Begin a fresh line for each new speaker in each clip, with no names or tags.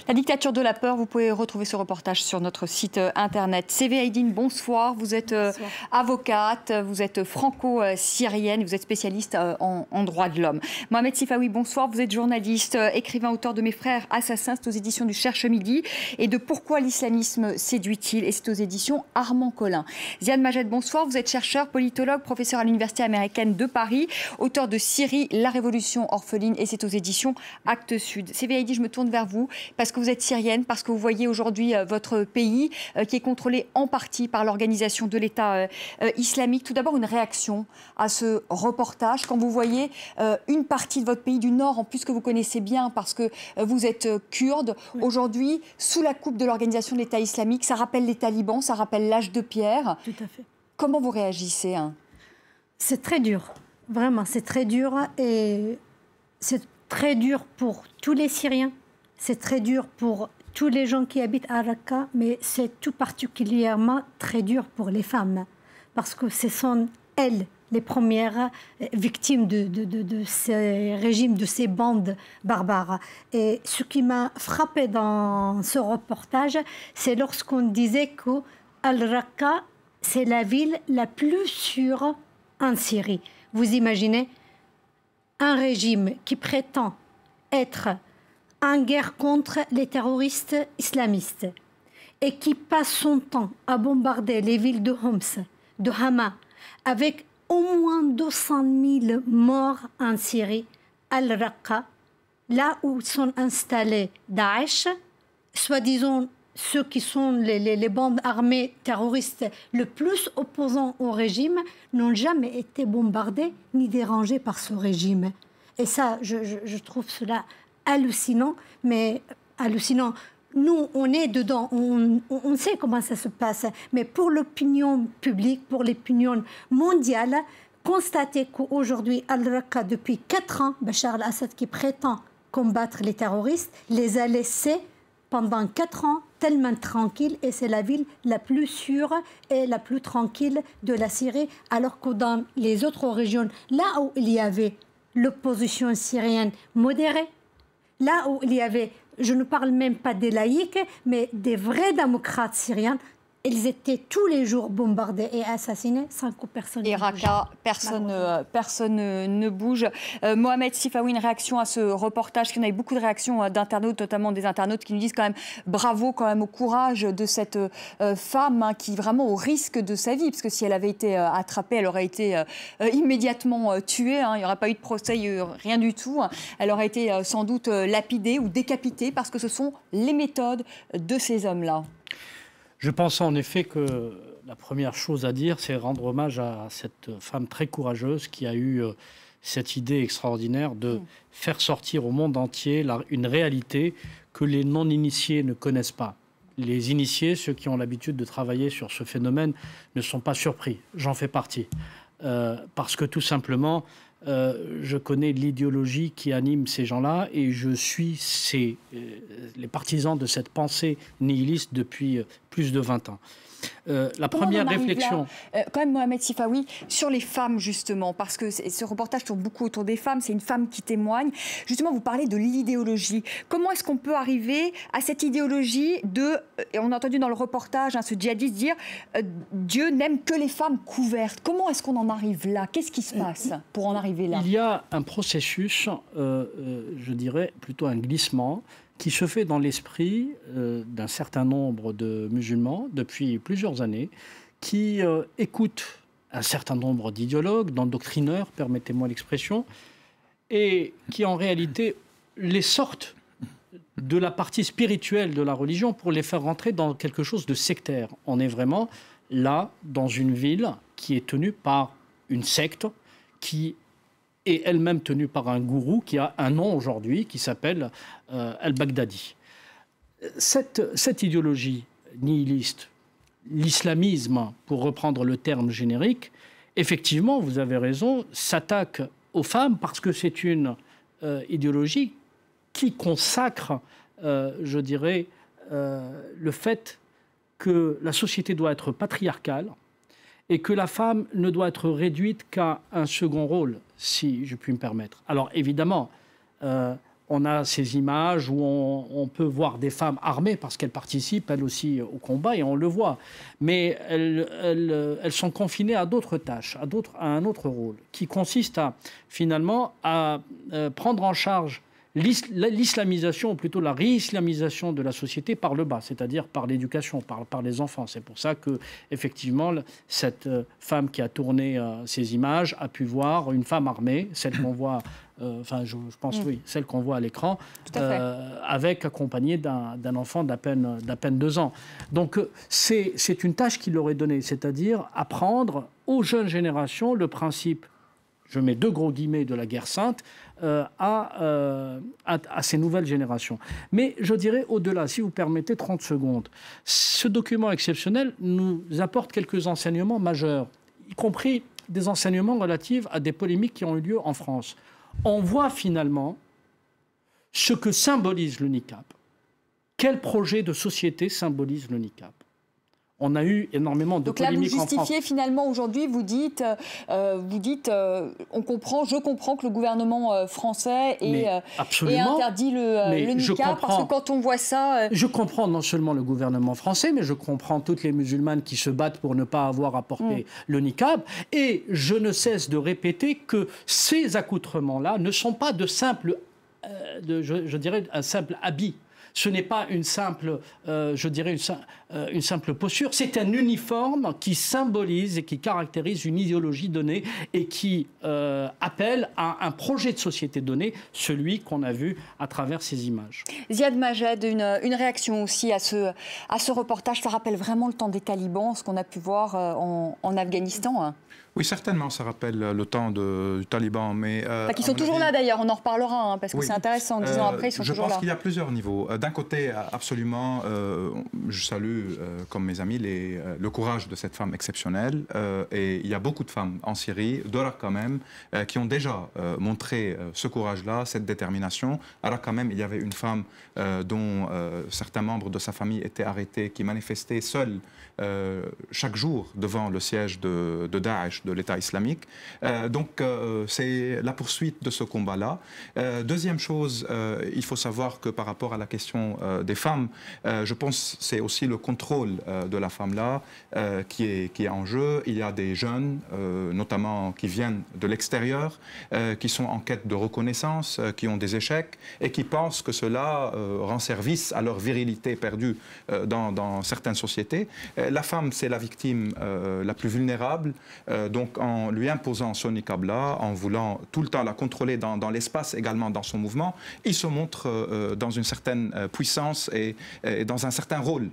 La dictature de la peur, vous pouvez retrouver ce reportage sur notre site internet. Seveh Aydin, bonsoir. Vous êtes avocate, vous êtes franco-syrienne, vous êtes spécialiste en droits de l'homme. Mohamed Sifawi, bonsoir. Vous êtes journaliste, écrivain, auteur de Mes frères assassins, c'est aux éditions du Cherche Midi, et de Pourquoi l'islamisme séduit-il, et c'est aux éditions Armand Collin. Ziad Majed, bonsoir. Vous êtes chercheur, politologue, professeur à l'Université américaine de Paris, auteur de Syrie, la révolution orpheline, et c'est aux éditions Actes Sud. Seveh Aydin, je me tourne vers vous parce que vous êtes syrienne, parce que vous voyez aujourd'hui votre pays qui est contrôlé en partie par l'organisation de l'État islamique. Tout d'abord, une réaction à ce reportage quand vous voyez une partie de votre pays du Nord, en plus que vous connaissez bien parce que vous êtes kurde, aujourd'hui sous la coupe de l'organisation de l'État islamique. Ça rappelle les talibans, ça rappelle l'âge de pierre.
Tout à fait.
Comment vous réagissez, hein?
C'est très dur, vraiment, c'est très dur, et c'est très dur pour tous les Syriens, c'est très dur pour tous les gens qui habitent à Raqqa, mais c'est tout particulièrement très dur pour les femmes, parce que ce sont elles les premières victimes de ces régimes, de ces bandes barbares. Et ce qui m'a frappé dans ce reportage, c'est lorsqu'on disait que Al-Raqqa, c'est la ville la plus sûre en Syrie. Vous imaginez un régime qui prétend être en guerre contre les terroristes islamistes et qui passe son temps à bombarder les villes de Homs, de Hama, avec au moins 200 000 morts en Syrie, Al-Raqqa, là où sont installés Daesh, soi-disant ceux qui sont les bandes armées terroristes le plus opposants au régime, n'ont jamais été bombardés ni dérangés par ce régime. Et ça, je trouve cela hallucinant, mais hallucinant. Nous, on est dedans, on sait comment ça se passe, mais pour l'opinion publique, pour l'opinion mondiale, constater qu'aujourd'hui, Al-Raqqa, depuis 4 ans, Bachar al-Assad qui prétend combattre les terroristes, les a laissés pendant 4 ans tellement tranquille, et c'est la ville la plus sûre et la plus tranquille de la Syrie, alors que dans les autres régions, là où il y avait l'opposition syrienne modérée, là où il y avait, je ne parle même pas des laïcs, mais des vrais démocrates syriens, ils étaient tous les jours bombardés et assassinés sans que personne
ne bouge. Et Raqqa, personne ne bouge. Mohamed Sifawi, une réaction à ce reportage, qu'on a eu beaucoup de réactions d'internautes, notamment des internautes qui nous disent quand même bravo quand même au courage de cette femme qui vraiment au risque de sa vie, parce que si elle avait été attrapée, elle aurait été immédiatement tuée. Il n'y aurait pas eu de procès, rien du tout. Elle aurait été sans doute lapidée ou décapitée parce que ce sont les méthodes de ces hommes-là.
Je pense en effet que la première chose à dire, c'est rendre hommage à cette femme très courageuse qui a eu cette idée extraordinaire de faire sortir au monde entier une réalité que les non-initiés ne connaissent pas. Les initiés, ceux qui ont l'habitude de travailler sur ce phénomène, ne sont pas surpris. J'en fais partie. Parce que tout simplement, je connais l'idéologie qui anime ces gens-là et je suis les partisans de cette pensée nihiliste depuis plus de 20 ans. La première réflexion...
quand même, Mohamed Sifawi, sur les femmes, justement, parce que ce reportage tourne beaucoup autour des femmes, c'est une femme qui témoigne. Justement, vous parlez de l'idéologie. Comment est-ce qu'on peut arriver à cette idéologie de... Et on a entendu dans le reportage ce djihadiste dire Dieu n'aime que les femmes couvertes. Comment est-ce qu'on en arrive là? Qu'est-ce qui se passe pour en arriver là?
Il y a un processus, je dirais plutôt un glissement, qui se fait dans l'esprit d'un certain nombre de musulmans depuis plusieurs années, qui écoutent un certain nombre d'idéologues, d'endoctrineurs, permettez-moi l'expression, et qui en réalité les sortent de la partie spirituelle de la religion pour les faire rentrer dans quelque chose de sectaire. On est vraiment là, dans une ville qui est tenue par une secte qui est elle-même tenue par un gourou qui a un nom aujourd'hui, qui s'appelle Al-Baghdadi. Cette idéologie nihiliste, l'islamisme, pour reprendre le terme générique, effectivement, vous avez raison, s'attaque aux femmes parce que c'est une idéologie qui consacre, je dirais, le fait que la société doit être patriarcale, et que la femme ne doit être réduite qu'à un second rôle, si je puis me permettre. Alors évidemment, on a ces images où on peut voir des femmes armées parce qu'elles participent elles aussi au combat et on le voit. Mais elles sont confinées à d'autres tâches, à un autre rôle, qui consiste finalement à prendre en charge l'islamisation, ou plutôt la réislamisation de la société par le bas, c'est-à-dire par l'éducation, par les enfants. C'est pour ça que, effectivement, cette femme qui a tourné ces images a pu voir une femme armée, celle qu'on voit, je pense, oui, celle qu'on voit à l'écran, accompagnée d'un enfant d'à peine 2 ans. Donc, c'est une tâche qu'il leur est donnée, c'est-à-dire apprendre aux jeunes générations le principe, je mets 2 gros guillemets, de la guerre sainte, à ces nouvelles générations. Mais je dirais au-delà, si vous permettez 30 secondes, ce document exceptionnel nous apporte quelques enseignements majeurs, y compris des enseignements relatifs à des polémiques qui ont eu lieu en France. On voit finalement ce que symbolise le niqab. Quel projet de société symbolise le niqab? On a eu énormément de polémiques en France. Donc là, vous
justifiez finalement aujourd'hui, vous dites, je comprends que le gouvernement français ait interdit le niqab, parce que quand on voit ça...
Je comprends non seulement le gouvernement français, mais je comprends toutes les musulmanes qui se battent pour ne pas avoir à porter le niqab. Et je ne cesse de répéter que ces accoutrements-là ne sont pas de simples, je dirais, un simple habit. Ce n'est pas une simple, une simple posture. C'est un uniforme qui symbolise et qui caractérise une idéologie donnée et qui appelle à un projet de société donné, celui qu'on a vu à travers ces images.
Ziad Majed, une réaction aussi à ce reportage. Ça rappelle vraiment le temps des talibans, ce qu'on a pu voir en Afghanistan, hein.
Oui, certainement, ça rappelle le temps du Taliban. Mais
qui sont toujours là d'ailleurs, on en reparlera, hein, parce que c'est intéressant, 10 ans après, ils sont toujours là.
Je pense qu'il y a plusieurs niveaux. D'un côté, absolument, je salue, comme mes amis, le courage de cette femme exceptionnelle. Et il y a beaucoup de femmes en Syrie, de Raqqa même, qui ont déjà montré ce courage-là, cette détermination. À Raqqa même, il y avait une femme dont certains membres de sa famille étaient arrêtés, qui manifestait seule chaque jour devant le siège de Daesh, de l'État islamique. Donc, c'est la poursuite de ce combat-là. Deuxième chose, il faut savoir que par rapport à la question des femmes, je pense que c'est aussi le contrôle de la femme-là qui est en jeu. Il y a des jeunes, notamment qui viennent de l'extérieur, qui sont en quête de reconnaissance, qui ont des échecs et qui pensent que cela rend service à leur virilité perdue dans certaines sociétés. La femme, c'est la victime la plus vulnérable. Donc, en lui imposant ce niqab-là, en voulant tout le temps la contrôler dans l'espace, également dans son mouvement, il se montre dans une certaine puissance et dans un certain rôle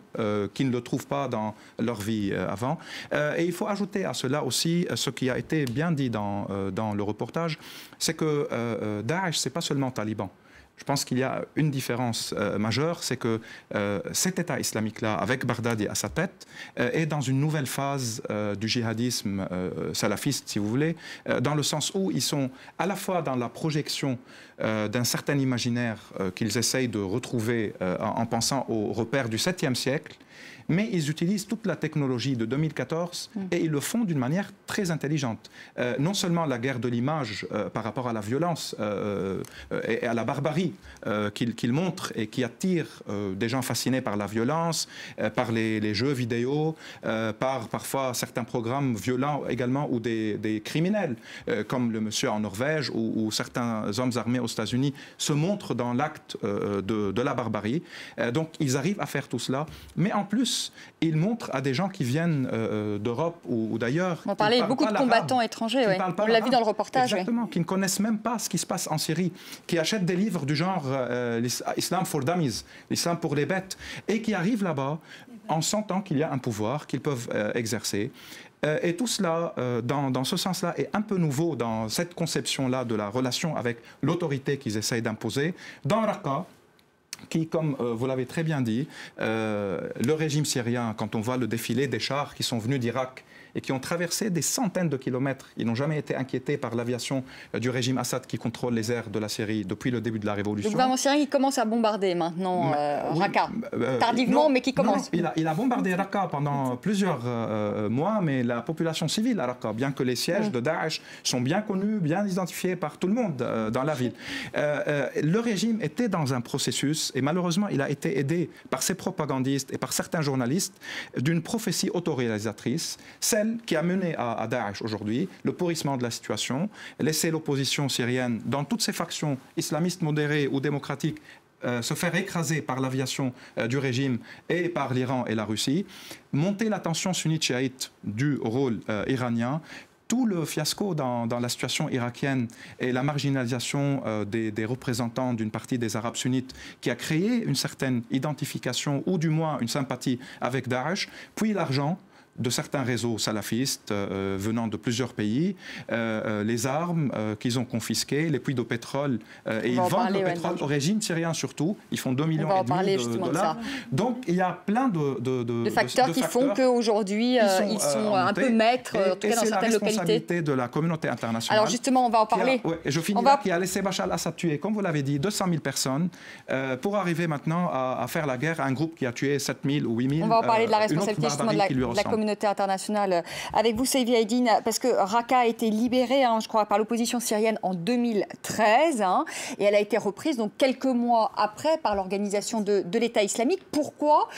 qu'ils ne le trouvent pas dans leur vie avant. Et il faut ajouter à cela aussi ce qui a été bien dit dans le reportage, c'est que Daesh, ce n'est pas seulement taliban. Je pense qu'il y a une différence majeure, c'est que cet État islamique-là, avec Baghdadi à sa tête, est dans une nouvelle phase du djihadisme salafiste, si vous voulez, dans le sens où ils sont à la fois dans la projection d'un certain imaginaire qu'ils essayent de retrouver en pensant aux repères du 7e siècle, mais ils utilisent toute la technologie de 2014 et ils le font d'une manière très intelligente. Non seulement la guerre de l'image par rapport à la violence et à la barbarie qu'ils montrent et qui attire des gens fascinés par la violence, par les jeux vidéo, par parfois certains programmes violents également ou des criminels, comme le monsieur en Norvège ou certains hommes armés aux États-Unis se montrent dans l'acte de la barbarie. Donc ils arrivent à faire tout cela, mais en plus, ils montrent à des gens qui viennent d'Europe ou d'ailleurs...
On parlait beaucoup de combattants étrangers, oui. On l'a vu dans le reportage.
Exactement, qui ne connaissent même pas ce qui se passe en Syrie, qui achètent des livres du genre l'Islam for Dummies, l'Islam pour les bêtes, et qui arrivent là-bas en sentant qu'il y a un pouvoir qu'ils peuvent exercer. Et tout cela, dans ce sens-là, est un peu nouveau dans cette conception-là de la relation avec l'autorité qu'ils essayent d'imposer. Dans Raqqa, qui, comme vous l'avez très bien dit, le régime syrien, quand on voit le défilé des chars qui sont venus d'Irak et qui ont traversé des centaines de kilomètres. Ils n'ont jamais été inquiétés par l'aviation du régime Assad qui contrôle les airs de la Syrie depuis le début de la révolution.
Le gouvernement syrien, il commence à bombarder maintenant Raqqa. Tardivement, mais qui commence.
Non, il a bombardé Raqqa pendant plusieurs mois, mais la population civile à Raqqa, bien que les sièges de Daesh sont bien connus, bien identifiés par tout le monde dans la ville. Le régime était dans un processus, et malheureusement, il a été aidé par ses propagandistes et par certains journalistes d'une prophétie autoréalisatrice, celle qui a mené à Daesh aujourd'hui, le pourrissement de la situation, laisser l'opposition syrienne dans toutes ses factions islamistes modérées ou démocratiques se faire écraser par l'aviation du régime et par l'Iran et la Russie, monter la tension sunnite-chiite du rôle iranien. Tout le fiasco dans la situation irakienne et la marginalisation des représentants d'une partie des Arabes sunnites qui a créé une certaine identification ou du moins une sympathie avec Daesh, puis l'argent de certains réseaux salafistes venant de plusieurs pays, les armes qu'ils ont confisquées, les puits de pétrole, et ils vendent le pétrole au régime syrien surtout. Ils font 2,5 millions de dollars. Donc il y a plein de
facteurs qui font qu'aujourd'hui ils sont un peu maîtres, en tout cas dans certaines localités.
C'est la responsabilité de la communauté internationale.
Alors justement, on va en parler.
Je finis là, qui a laissé Bachar al-Assad tuer, comme vous l'avez dit, 200 000 personnes pour arriver maintenant à faire la guerre à un groupe qui a tué 7 000 ou 8 000.
On va en parler de la responsabilité justement de la communauté internationale. Avec vous, Saifi Aydin, parce que Raqqa a été libérée, je crois, par l'opposition syrienne en 2013, et elle a été reprise donc quelques mois après par l'organisation de l'État islamique. Pourquoi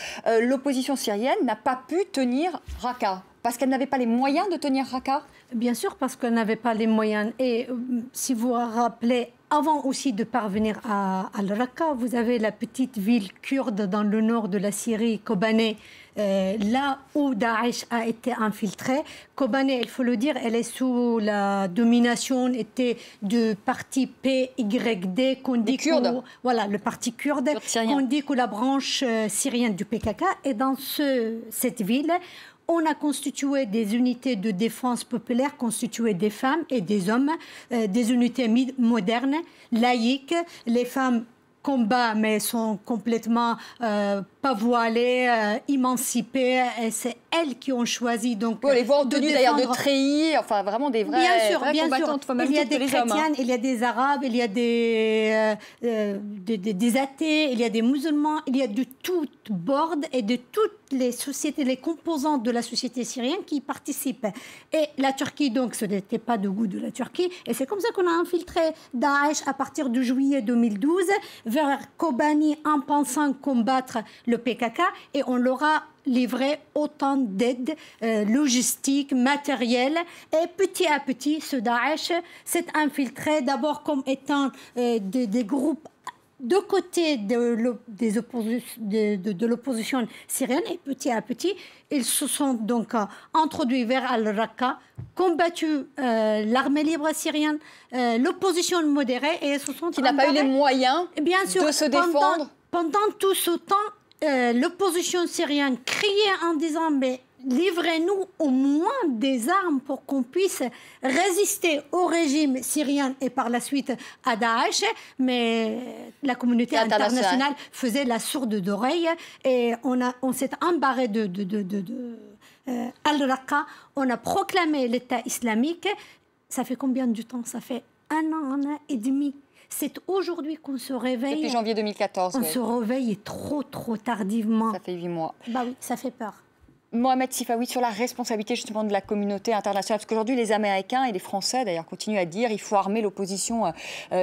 l'opposition syrienne n'a pas pu tenir Raqqa? Parce qu'elle n'avait pas les moyens de tenir Raqqa?
Bien sûr, parce qu'elle n'avait pas les moyens. Et si vous vous rappelez, avant aussi de parvenir à Raqqa, vous avez la petite ville kurde dans le nord de la Syrie, Kobané, là où Daesh a été infiltré. Kobané, il faut le dire, elle est sous la domination de parti PYD, qu'on dit voilà, le parti kurde, qu'on dit que la branche syrienne du PKK. Et dans cette ville, on a constitué des unités de défense populaire constituées des femmes et des hommes, des unités modernes, laïques. Les femmes combattent mais sont complètement pas voilées, émancipées. Et c'est elles qui ont choisi donc.
On les voit en tenue d'ailleurs de treillis, enfin vraiment des vraies combattantes.
Il y a des chrétiennes, il y a des arabes, il y a des athées, il y a des musulmans, il y a de toutes bornes et de toutes les sociétés, les composantes de la société syrienne qui participent. Et la Turquie, donc, ce n'était pas de goût de la Turquie. Et c'est comme ça qu'on a infiltré Daesh à partir de juillet 2012 vers Kobani en pensant combattre le PKK. Et on leur a livré autant d'aide logistique, matérielle. Et petit à petit, ce Daesh s'est infiltré d'abord comme étant des groupes de côté de l'opposition syrienne, et petit à petit, ils se sont donc introduits vers Al-Raqqa, combattu l'armée libre syrienne, l'opposition modérée, et ils se sont
qui n'a pas eu les moyens de se défendre.
Pendant tout ce temps, l'opposition syrienne criait en disant mais livrez-nous au moins des armes pour qu'on puisse résister au régime syrien et par la suite à Daesh. Mais la communauté internationale faisait la sourde d'oreille et on s'est embarré Al-Raqqa. On a proclamé l'État islamique. Ça fait combien de temps? Ça fait un an et demi. C'est aujourd'hui qu'on se réveille.
Depuis janvier 2014.
On se réveille trop tardivement.
Ça fait 8 mois.
Bah oui, ça fait peur.
Mohamed Sifawi, sur la responsabilité justement de la communauté internationale, parce qu'aujourd'hui les Américains et les Français d'ailleurs continuent à dire qu'il faut armer l'opposition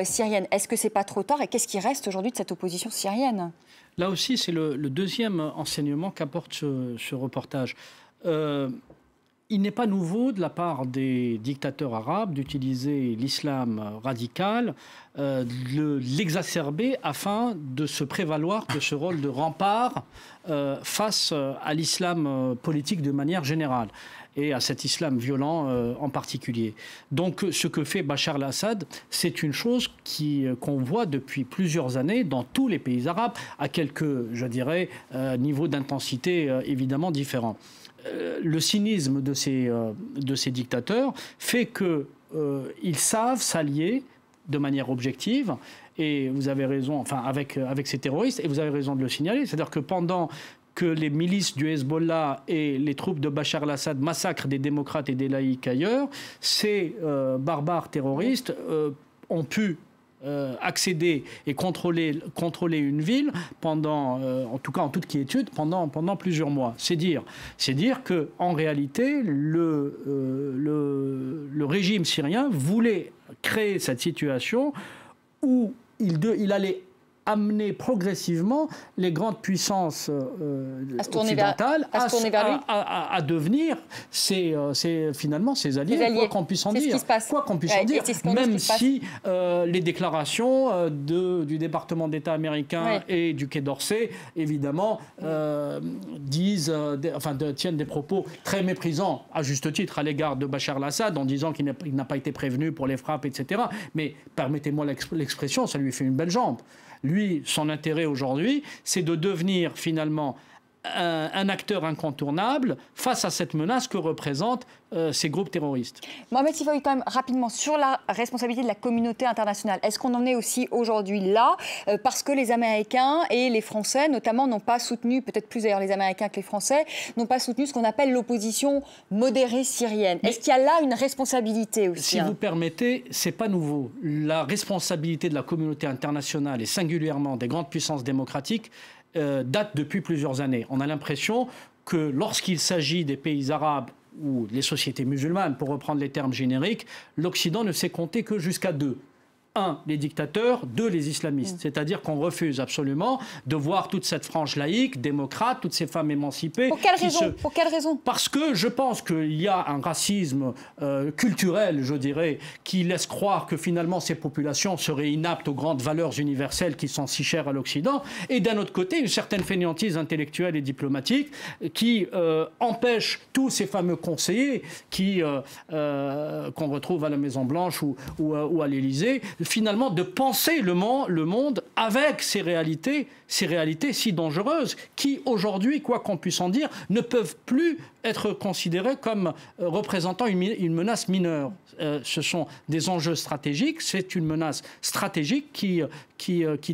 syrienne. Est-ce que c'est pas trop tard et qu'est-ce qui reste aujourd'hui de cette opposition syrienne?
Là aussi, c'est le deuxième enseignement qu'apporte ce reportage. Il n'est pas nouveau de la part des dictateurs arabes d'utiliser l'islam radical, de l'exacerber afin de se prévaloir de ce rôle de rempart face à l'islam politique de manière générale et à cet islam violent en particulier. Donc ce que fait Bachar al-Assad, c'est une chose qu'on voit depuis plusieurs années dans tous les pays arabes, à quelques, je dirais, niveaux d'intensité évidemment différents. Le cynisme de ces dictateurs fait qu'ils savent s'allier de manière objective, et vous avez raison, enfin avec ces terroristes, et vous avez raison de le signaler, c'est-à-dire que pendant que les milices du Hezbollah et les troupes de Bachar el-Assad massacrent des démocrates et des laïcs ailleurs, ces barbares terroristes ont pu accéder et contrôler une ville pendant, en tout cas en toute quiétude, pendant plusieurs mois. C'est dire qu'en réalité, le régime syrien voulait créer cette situation où il allait amener progressivement les grandes puissances occidentales à devenir finalement ses alliés, quoi qu'on puisse en dire. Même si les déclarations du département d'État américain et du Quai d'Orsay, évidemment, tiennent des propos très méprisants, à juste titre, à l'égard de Bachar el-Assad, en disant qu'il n'a pas été prévenu pour les frappes, etc. Mais permettez-moi l'expression, ça lui fait une belle jambe. Lui, son intérêt aujourd'hui, c'est de devenir finalement un acteur incontournable face à cette menace que représentent ces groupes terroristes.
Mohamed Sifawi, quand même rapidement, sur la responsabilité de la communauté internationale, est-ce qu'on en est aussi aujourd'hui là parce que les Américains et les Français, notamment, n'ont pas soutenu, peut-être plus d'ailleurs les Américains que les Français, n'ont pas soutenu ce qu'on appelle l'opposition modérée syrienne. Est-ce qu'il y a là une responsabilité aussi?
Si vous permettez, c'est pas nouveau. La responsabilité de la communauté internationale et singulièrement des grandes puissances démocratiques date depuis plusieurs années. On a l'impression que lorsqu'il s'agit des pays arabes ou les sociétés musulmanes, pour reprendre les termes génériques, l'Occident ne sait compter que jusqu'à 2. 1, les dictateurs, 2, les islamistes. C'est-à-dire qu'on refuse absolument de voir toute cette frange laïque, démocrate, toutes ces femmes émancipées.
Pour quelle raison?
Parce que je pense qu'il y a un racisme culturel, je dirais, qui laisse croire que finalement ces populations seraient inaptes aux grandes valeurs universelles qui sont si chères à l'Occident. Et d'un autre côté, une certaine fainéantise intellectuelle et diplomatique qui empêche tous ces fameux conseillers qu'on retrouve à la Maison-Blanche ou à l'Élysée, finalement de penser le monde avec ces réalités si dangereuses qui aujourd'hui, quoi qu'on puisse en dire, ne peuvent plus être considérées comme représentant une menace mineure. Ce sont des enjeux stratégiques, c'est une menace stratégique qui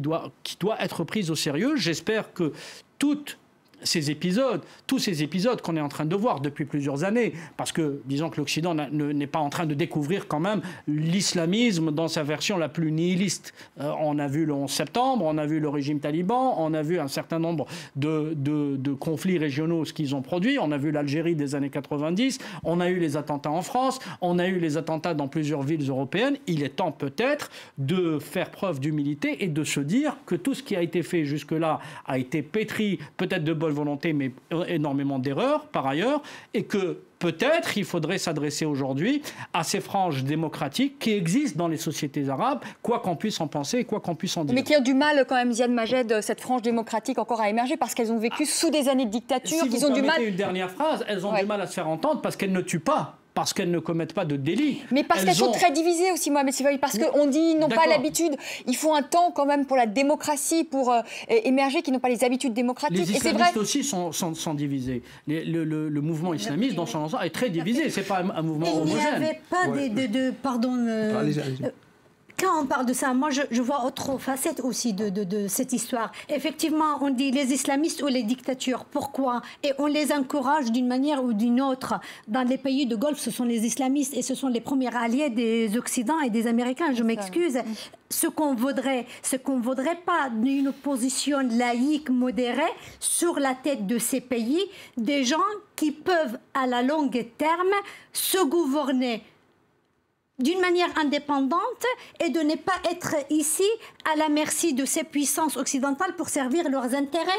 doit être prise au sérieux. J'espère que tous ces épisodes qu'on est en train de voir depuis plusieurs années, parce que disons que l'Occident n'est pas en train de découvrir quand même l'islamisme dans sa version la plus nihiliste. On a vu le 11 septembre, on a vu le régime taliban, on a vu un certain nombre de conflits régionaux, ce qu'ils ont produit, on a vu l'Algérie des années 90, on a eu les attentats en France, on a eu les attentats dans plusieurs villes européennes. Il est temps peut-être de faire preuve d'humilité et de se dire que tout ce qui a été fait jusque-là a été pétri peut-être de bonne volonté, mais énormément d'erreurs par ailleurs, et que peut-être il faudrait s'adresser aujourd'hui à ces franges démocratiques qui existent dans les sociétés arabes, quoi qu'on puisse en penser et quoi qu'on puisse en dire.
Mais qui ont du mal quand même, Ziad Majed, cette frange démocratique encore à émerger parce qu'elles ont vécu sous des années de dictature.
Si vous permettez une dernière phrase, elles ont du mal à se faire entendre parce qu'elles ne tuent pas. Parce qu'elles ne commettent pas de délit.
Mais parce qu'elles sont très divisées aussi, Mohamed Sifawi. Parce qu'on dit qu'ils n'ont pas l'habitude. Il faut un temps quand même pour la démocratie, pour émerger, qui n'ont pas les habitudes démocratiques.
Les islamistes aussi sont divisés. Le mouvement islamiste, dans son ensemble, est très divisé. Ce n'est pas un mouvement homogène.
Il n'y avait pas pardon... Quand on parle de ça, moi je vois autre facette aussi de cette histoire. Effectivement, on dit les islamistes ou les dictatures. Pourquoi? Et on les encourage d'une manière ou d'une autre. Dans les pays de Golfe, ce sont les islamistes et ce sont les premiers alliés des Occidents et des Américains. Je m'excuse. Ce qu'on voudrait pas d'une opposition laïque modérée sur la tête de ces pays, des gens qui peuvent à la longue terme se gouverner d'une manière indépendante et de ne pas être ici à la merci de ces puissances occidentales pour servir leurs intérêts.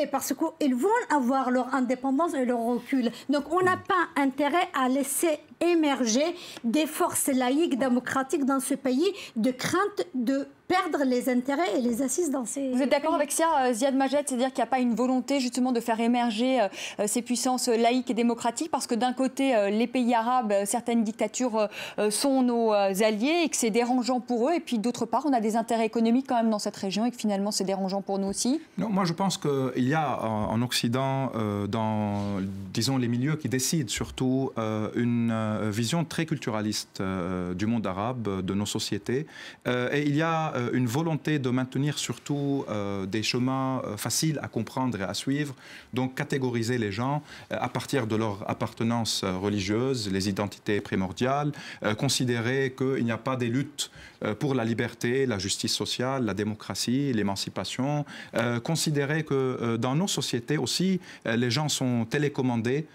Et parce qu'ils vont avoir leur indépendance et leur recul. Donc on n'a pas intérêt à laisser émerger des forces laïques démocratiques dans ce pays de crainte de perdre les intérêts et les assises dans ces
Vous êtes d'accord avec ça, Ziad Majed, c'est-à-dire qu'il n'y a pas une volonté justement de faire émerger ces puissances laïques et démocratiques parce que d'un côté, les pays arabes, certaines dictatures sont nos alliés et que c'est dérangeant pour eux et puis d'autre part, on a des intérêts économiques quand même dans cette région et que finalement c'est dérangeant pour nous aussi?
Non, moi je pense qu'il y a en Occident, dans disons les milieux qui décident surtout une une vision très culturaliste du monde arabe, de nos sociétés. Et il y a une volonté de maintenir surtout des chemins faciles à comprendre et à suivre. Donc catégoriser les gens à partir de leur appartenance religieuse, les identités primordiales, considérer qu'il n'y a pas des luttes pour la liberté, la justice sociale, la démocratie, l'émancipation, considérer que dans nos sociétés aussi, les gens sont télécommandés.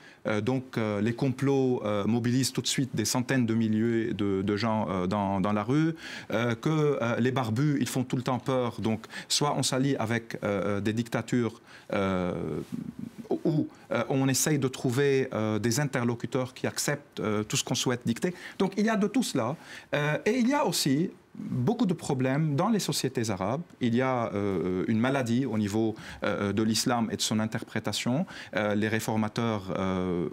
Donc les complots mobilisent tout de suite des centaines de milliers de gens dans la rue, que les barbus, ils font tout le temps peur. Donc soit on s'allie avec des dictatures où on essaye de trouver des interlocuteurs qui acceptent tout ce qu'on souhaite dicter. Donc il y a de tout cela. Et il y a aussi beaucoup de problèmes dans les sociétés arabes. Il y a une maladie au niveau de l'islam et de son interprétation. Les réformateurs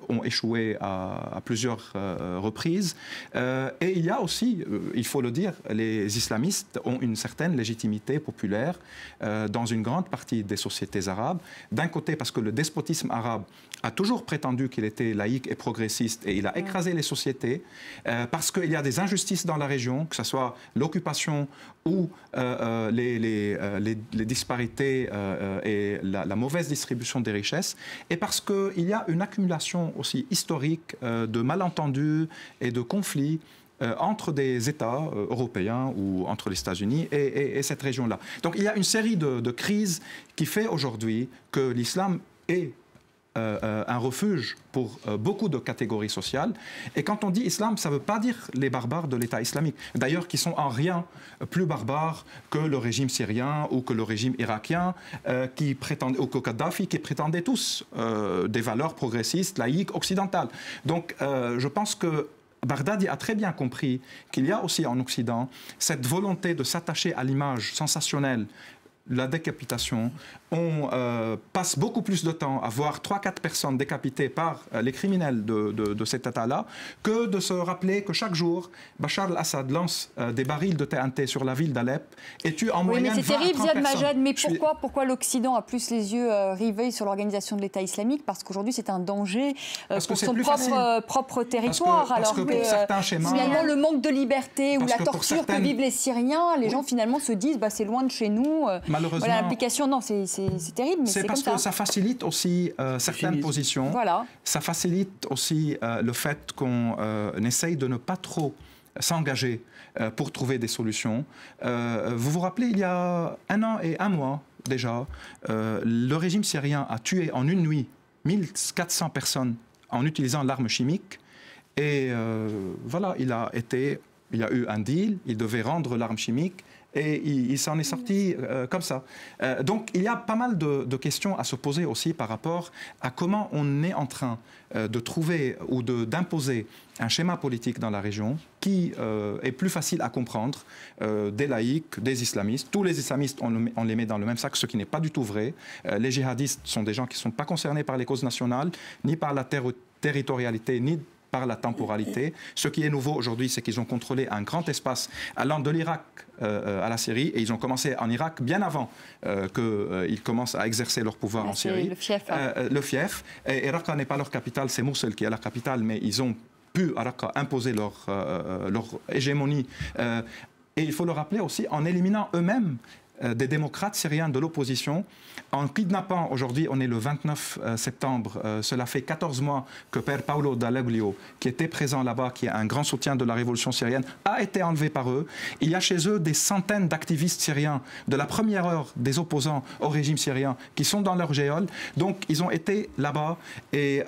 ont échoué à plusieurs reprises. Et il y a aussi, il faut le dire, les islamistes ont une certaine légitimité populaire dans une grande partie des sociétés arabes. D'un côté, parce que le despotisme arabe a toujours prétendu qu'il était laïque et progressiste et il a écrasé les sociétés, parce qu'il y a des injustices dans la région, que ce soit l'occupation ou les disparités et la mauvaise distribution des richesses, et parce qu'il y a une accumulation aussi historique de malentendus et de conflits entre des États européens ou entre les États-Unis et cette région-là. Donc il y a une série de crises qui fait aujourd'hui que l'islam est un refuge pour beaucoup de catégories sociales. Et quand on dit islam, ça ne veut pas dire les barbares de l'État islamique. D'ailleurs, qui sont en rien plus barbares que le régime syrien ou que le régime irakien, qui prétendent, ou que Kadhafi, qui prétendaient tous des valeurs progressistes, laïques, occidentales. Donc, je pense que Baghdadi a très bien compris qu'il y a aussi en Occident cette volonté de s'attacher à l'image sensationnelle, la décapitation. On passe beaucoup plus de temps à voir 3-4 personnes décapitées par les criminels de cet État-là que de se rappeler que chaque jour, Bachar al-Assad lance des barils de TNT sur la ville d'Alep et tue en moyenne 20 à 30 personnes.
Mais c'est terrible, Ziad Majed, mais pourquoi l'Occident a plus les yeux rivés sur l'organisation de l'État islamique? Parce qu'aujourd'hui, c'est un danger pour son propre territoire.
Parce que pour certains schémas...
Finalement, le manque de liberté ou la torture que vivent les Syriens, les gens finalement se disent c'est loin de chez nous.
Malheureusement,
voilà, l'implication, non, c'est terrible, mais c'est comme ça.
C'est parce que ça facilite aussi certaines positions.
Voilà.
Ça facilite aussi le fait qu'on essaye de ne pas trop s'engager pour trouver des solutions. Vous vous rappelez, il y a 1 an et 1 mois déjà, le régime syrien a tué en une nuit 1400 personnes en utilisant l'arme chimique. Et voilà, il y a eu un deal, il devait rendre l'arme chimique. Et il s'en est sorti comme ça. Donc il y a pas mal de questions à se poser aussi par rapport à comment on est en train de trouver ou d'imposer un schéma politique dans la région qui est plus facile à comprendre des laïcs, des islamistes. Tous les islamistes, on les met dans le même sac, ce qui n'est pas du tout vrai. Les djihadistes sont des gens qui ne sont pas concernés par les causes nationales, ni par la territorialité, ni par la temporalité. Ce qui est nouveau aujourd'hui, c'est qu'ils ont contrôlé un grand espace allant de l'Irak à la Syrie, et ils ont commencé en Irak bien avant qu'ils commencent à exercer leur pouvoir en Syrie.
Le fief.
Le fief. Et Raqqa n'est pas leur capitale, c'est Mossoul qui est la capitale, mais ils ont pu à Raqqa imposer leur hégémonie. Et il faut le rappeler aussi, en éliminant eux-mêmes des démocrates syriens de l'opposition, en kidnappant, aujourd'hui on est le 29 septembre, cela fait 14 mois que Père Paolo Dallaglio, qui était présent là-bas, qui est un grand soutien de la révolution syrienne, a été enlevé par eux. Il y a chez eux des centaines d'activistes syriens de la première heure des opposants au régime syrien qui sont dans leur géole. Donc ils ont été là-bas et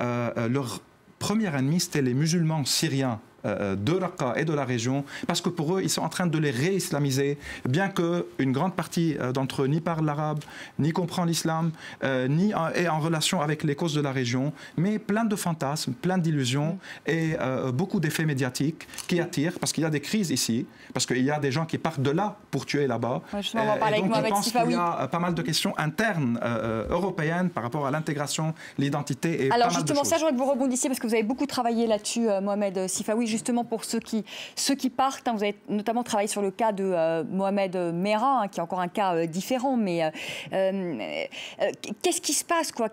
leur premier ennemi c'était les musulmans syriens de Raqqa et de la région, parce que pour eux, ils sont en train de les réislamiser, bien qu'une grande partie d'entre eux n'y parle l'arabe, ni comprend l'islam, ni est en relation avec les causes de la région, mais plein de fantasmes, plein d'illusions et beaucoup d'effets médiatiques qui attirent, parce qu'il y a des crises ici, parce qu'il y a des gens qui partent de là pour tuer là-bas.
Ouais, on va parler avec Mohamed Sifawi.
Il y a pas mal de questions internes européennes par rapport à l'intégration, l'identité et
alors
pas mal de
justement,
choses.
ça, j'aurais que vous rebondissiez, parce que vous avez beaucoup travaillé là-dessus, Mohamed Sifawi. justement pour ceux qui partent. Vous avez notamment travaillé sur le cas de Mohamed Merah, qui est encore un cas différent. Mais qu'est-ce qui se passe, quoi?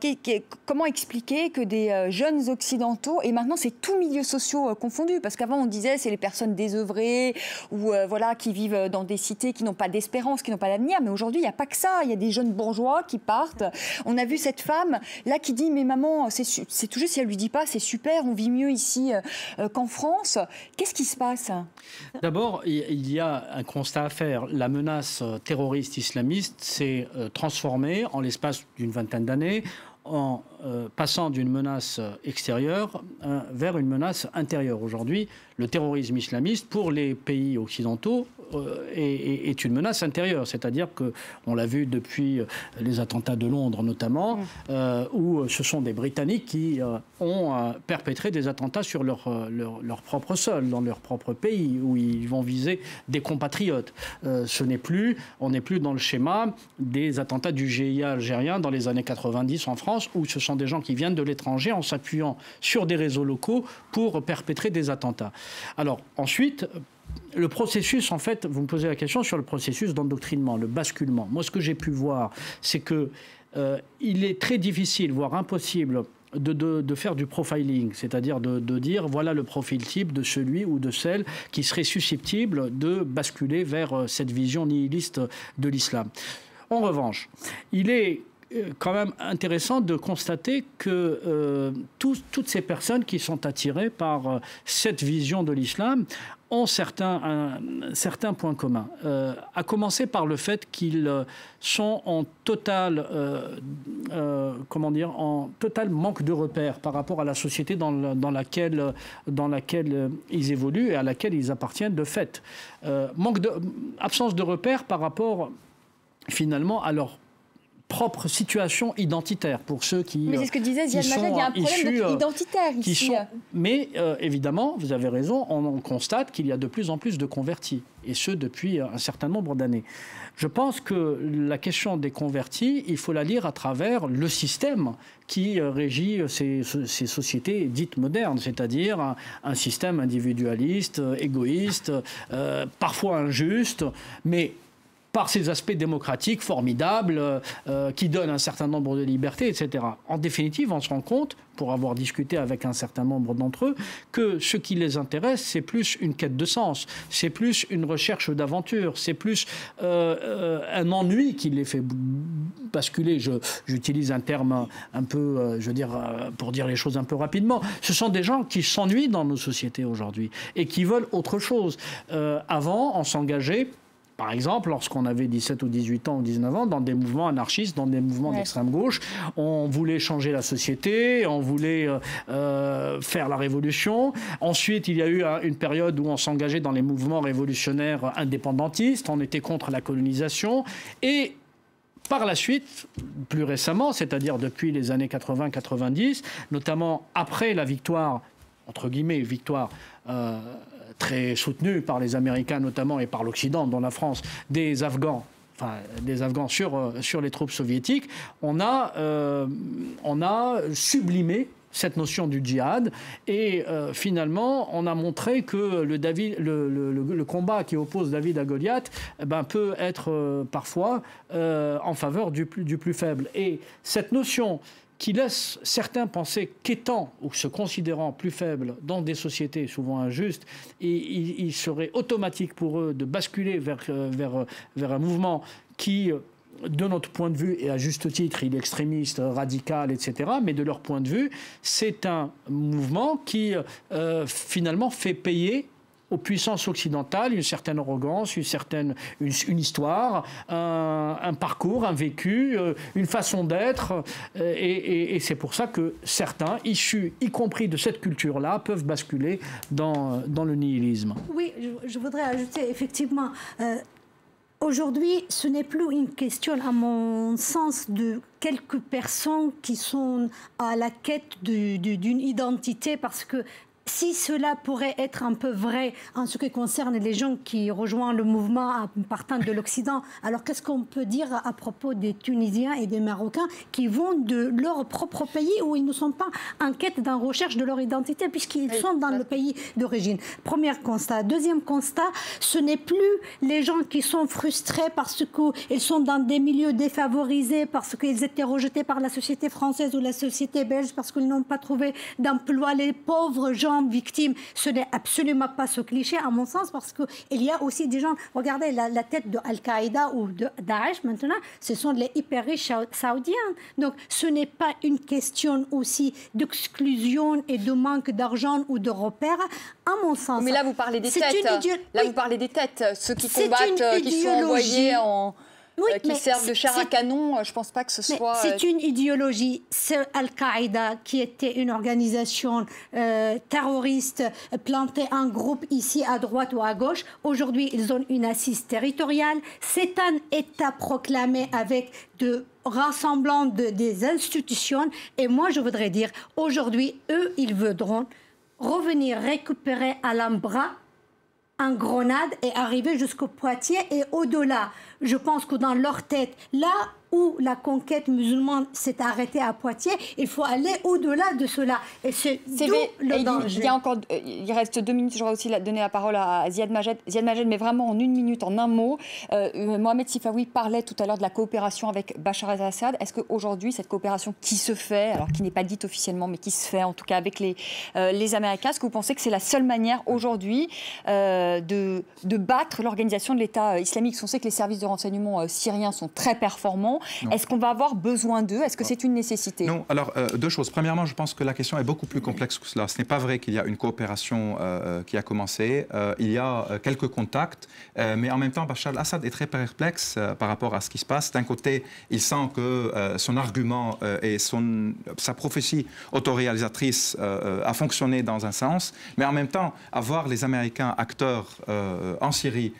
Comment expliquer que des jeunes occidentaux, et maintenant c'est tous milieux sociaux confondus, parce qu'avant on disait c'est les personnes désœuvrées ou voilà, qui vivent dans des cités qui n'ont pas d'espérance, qui n'ont pas d'avenir. Mais aujourd'hui, il n'y a pas que ça. Il y a des jeunes bourgeois qui partent. On a vu cette femme là qui dit mais maman, c'est tout juste si elle lui dit pas c'est super, on vit mieux ici qu'en France. Qu'est-ce qui se passe?
D'abord, il y a un constat à faire. La menace terroriste islamiste s'est transformée en l'espace d'une vingtaine d'années en passant d'une menace extérieure vers une menace intérieure. Aujourd'hui, le terrorisme islamiste, pour les pays occidentaux, est une menace intérieure. C'est-à-dire qu'on l'a vu depuis les attentats de Londres notamment, où ce sont des Britanniques qui ont perpétré des attentats sur leur propre sol, dans leur propre pays, où ils vont viser des compatriotes. On n'est plus dans le schéma des attentats du GIA algérien dans les années 90 en France, où ce sont des gens qui viennent de l'étranger en s'appuyant sur des réseaux locaux pour perpétrer des attentats. Alors ensuite, le processus, en fait, vous me posez la question sur le processus d'endoctrinement, le basculement. Moi, ce que j'ai pu voir, c'est que il est très difficile, voire impossible, de faire du profiling, c'est-à-dire de dire voilà le profil type de celui ou de celle qui serait susceptible de basculer vers cette vision nihiliste de l'islam. En revanche, il est quand même intéressant de constater que toutes ces personnes qui sont attirées par cette vision de l'islam ont certains points communs. À commencer par le fait qu'ils sont en total manque de repères par rapport à la société dans laquelle ils évoluent et à laquelle ils appartiennent de fait. Absence de repères par rapport finalement à leur propre situation identitaire pour ceux qui
mais c'est ce que disait Ziad Majed, il y a un problème identitaire ici.
Mais évidemment, vous avez raison, on constate qu'il y a de plus en plus de convertis, et ce depuis un certain nombre d'années. Je pense que la question des convertis, il faut la lire à travers le système qui régit ces sociétés dites modernes, c'est-à-dire un système individualiste, égoïste, parfois injuste, mais par ses aspects démocratiques formidables, qui donnent un certain nombre de libertés, etc. En définitive, on se rend compte, pour avoir discuté avec un certain nombre d'entre eux, que ce qui les intéresse, c'est plus une quête de sens, c'est plus une recherche d'aventure, c'est plus un ennui qui les fait basculer. J'utilise un terme un peu, pour dire les choses un peu rapidement. Ce sont des gens qui s'ennuient dans nos sociétés aujourd'hui et qui veulent autre chose. Avant, on s'engageait, par exemple, lorsqu'on avait 17 ou 18 ans ou 19 ans, dans des mouvements anarchistes, dans des mouvements d'extrême gauche, on voulait changer la société, on voulait faire la révolution. Ensuite, il y a eu une période où on s'engageait dans les mouvements révolutionnaires indépendantistes, on était contre la colonisation. Et par la suite, plus récemment, c'est-à-dire depuis les années 80-90, notamment après la victoire, entre guillemets, victoire très soutenue par les Américains notamment et par l'Occident, dont la France, des Afghans sur les troupes soviétiques, on a sublimé cette notion du djihad et finalement on a montré que le combat qui oppose David à Goliath peut être parfois en faveur du plus faible. Et cette notion qui laisse certains penser qu'étant ou se considérant plus faibles dans des sociétés souvent injustes, il serait automatique pour eux de basculer vers un mouvement qui, de notre point de vue, et à juste titre, il est extrémiste, radical, etc., mais de leur point de vue, c'est un mouvement qui finalement fait payer aux puissances occidentales une certaine arrogance, une histoire, un parcours, un vécu, une façon d'être. Et c'est pour ça que certains, issus, y compris de cette culture-là, peuvent basculer dans le nihilisme.
Oui, je voudrais ajouter, effectivement, aujourd'hui, ce n'est plus une question, à mon sens, de quelques personnes qui sont à la quête d'une identité, parce que si cela pourrait être un peu vrai en ce qui concerne les gens qui rejoignent le mouvement en partant de l'Occident, alors qu'est-ce qu'on peut dire à propos des Tunisiens et des Marocains qui vont de leur propre pays où ils ne sont pas en quête d'une recherche de leur identité puisqu'ils sont dans le pays d'origine? Premier constat. Deuxième constat, ce n'est plus les gens qui sont frustrés parce qu'ils sont dans des milieux défavorisés, parce qu'ils étaient rejetés par la société française ou la société belge, parce qu'ils n'ont pas trouvé d'emploi, les pauvres gens victimes. Ce n'est absolument pas ce cliché, à mon sens, parce qu'il y a aussi des gens... Regardez, la tête de Al-Qaïda ou de Daesh, maintenant, ce sont les hyper riches saoudiens. Donc, ce n'est pas une question aussi d'exclusion et de manque d'argent ou de repères, à mon sens.
Mais là, vous parlez des têtes. Là, vous parlez des têtes. Ceux qui combattent, qui sont envoyés en... qui servent de chair à canon, je ne pense pas que ce soit...
C'est une idéologie. C'est Al-Qaïda, qui était une organisation terroriste plantée en groupe ici à droite ou à gauche. Aujourd'hui, ils ont une assise territoriale. C'est un État proclamé avec de rassemblant des institutions. Et moi, je voudrais dire, aujourd'hui, eux, ils voudront revenir récupérer à l'Ambra en Grenade et arriver jusqu'au Poitiers et au-delà. Je pense que dans leur tête, là où la conquête musulmane s'est arrêtée à Poitiers, il faut aller au-delà de cela. Et c'est d'où le danger.
Il reste 2 minutes, j'aurais aussi donné la parole à Ziad Majed. Ziad Majed, mais vraiment en 1 minute, en un mot. Mohamed Sifawi parlait tout à l'heure de la coopération avec Bachar el-Assad. Est-ce qu'aujourd'hui, cette coopération qui se fait, alors qui n'est pas dite officiellement, mais qui se fait en tout cas avec les Américains, est-ce que vous pensez que c'est la seule manière aujourd'hui de battre l'organisation de l'État islamique? On sait que les services de renseignement syriens sont très performants. Est-ce qu'on va avoir besoin d'eux? Est-ce que c'est une nécessité?
Non. Alors, 2 choses. Premièrement, je pense que la question est beaucoup plus complexe que cela. Ce n'est pas vrai qu'il y a une coopération qui a commencé. Il y a quelques contacts, mais en même temps, Bachar el-Assad est très perplexe par rapport à ce qui se passe. D'un côté, il sent que son argument et sa prophétie autoréalisatrice a fonctionné dans un sens, mais en même temps, avoir les Américains acteurs en Syrie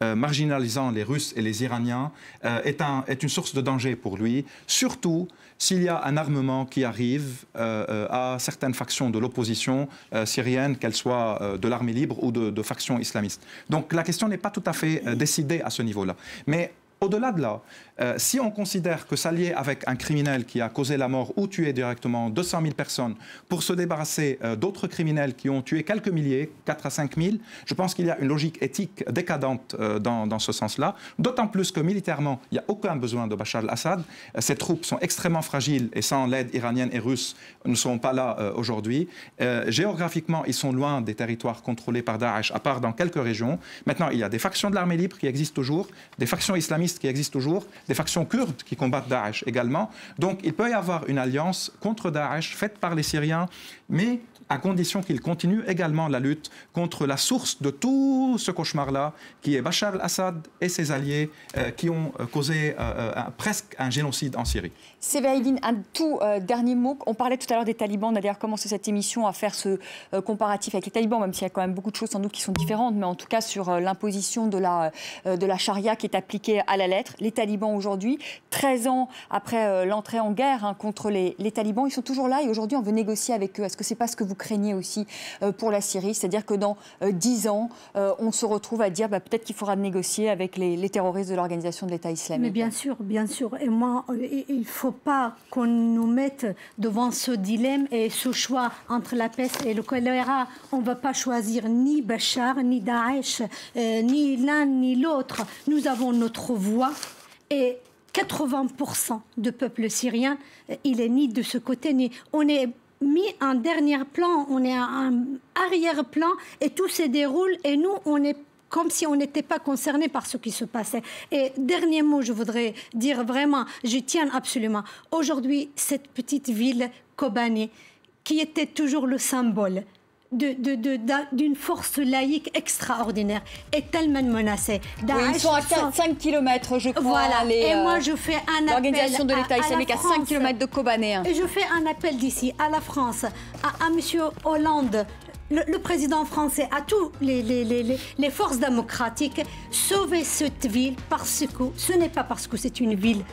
marginalisant les Russes et les Iraniens est une source de danger pour lui, surtout s'il y a un armement qui arrive à certaines factions de l'opposition syrienne, qu'elles soient de l'armée libre ou de factions islamistes. Donc la question n'est pas tout à fait décidée à ce niveau-là. Mais au-delà de là, si on considère que s'allier avec un criminel qui a causé la mort ou tué directement 200 000 personnes pour se débarrasser d'autres criminels qui ont tué quelques milliers, 4 à 5 000, je pense qu'il y a une logique éthique décadente dans ce sens-là, d'autant plus que militairement, il n'y a aucun besoin de Bachar el-Assad. Ses troupes sont extrêmement fragiles et sans l'aide iranienne et russe, ne sont pas là aujourd'hui. Géographiquement, ils sont loin des territoires contrôlés par Daesh, à part dans quelques régions. Maintenant, il y a des factions de l'armée libre qui existent toujours, des factions islamistes qui existent toujours, des factions kurdes qui combattent Daesh également. Donc il peut y avoir une alliance contre Daesh faite par les Syriens, mais à condition qu'ils continuent également la lutte contre la source de tout ce cauchemar-là, qui est Bachar el-Assad et ses alliés qui ont causé presque un génocide en Syrie.
Sévé Aydin, un tout dernier mot. On parlait tout à l'heure des talibans. On a d'ailleurs commencé cette émission à faire ce comparatif avec les talibans, même s'il y a quand même beaucoup de choses sans doute qui sont différentes, mais en tout cas sur l'imposition de la charia qui est appliquée à la lettre. Les talibans aujourd'hui, 13 ans après l'entrée en guerre contre les talibans, ils sont toujours là et aujourd'hui on veut négocier avec eux. Est-ce que c'est pas ce que vous craignez aussi pour la Syrie? C'est-à-dire que dans 10 ans, on se retrouve à dire peut-être qu'il faudra négocier avec les terroristes de l'organisation de l'État islamique.
Mais bien sûr, bien sûr. Et moi, il ne faut pas qu'on nous mette devant ce dilemme et ce choix entre la peste et le choléra. On ne va pas choisir ni Bachar, ni Daesh, ni l'un ni l'autre. Nous avons notre voix et 80% du peuple syrien, il est ni de ce côté, ni... On est mis en dernier plan, on est en arrière-plan et tout se déroule et nous, on est comme si on n'était pas concerné par ce qui se passait. Et dernier mot, je voudrais dire vraiment, je tiens absolument. Aujourd'hui, cette petite ville, Kobané, qui était toujours le symbole d'une force laïque extraordinaire, est tellement menacée.
Oui, ils sont à 5 km, je crois.
Voilà. Et moi, je fais un appel
l'organisation de l'État islamique à 5 km de Kobané.
Et je fais un appel d'ici à la France, à M. Hollande, le président français, à tous les forces démocratiques, sauver cette ville parce que ce n'est pas parce que c'est une ville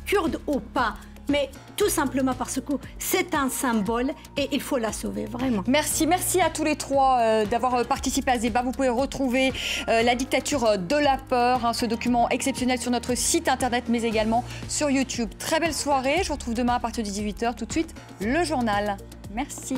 kurde ou pas, mais tout simplement parce que c'est un symbole et il faut la sauver, vraiment.
Merci à tous les trois d'avoir participé à ce débat. Vous pouvez retrouver La dictature de la peur, hein, ce document exceptionnel sur notre site internet, mais également sur YouTube. Très belle soirée, je vous retrouve demain à partir de 18h. Tout de suite, le journal. Merci.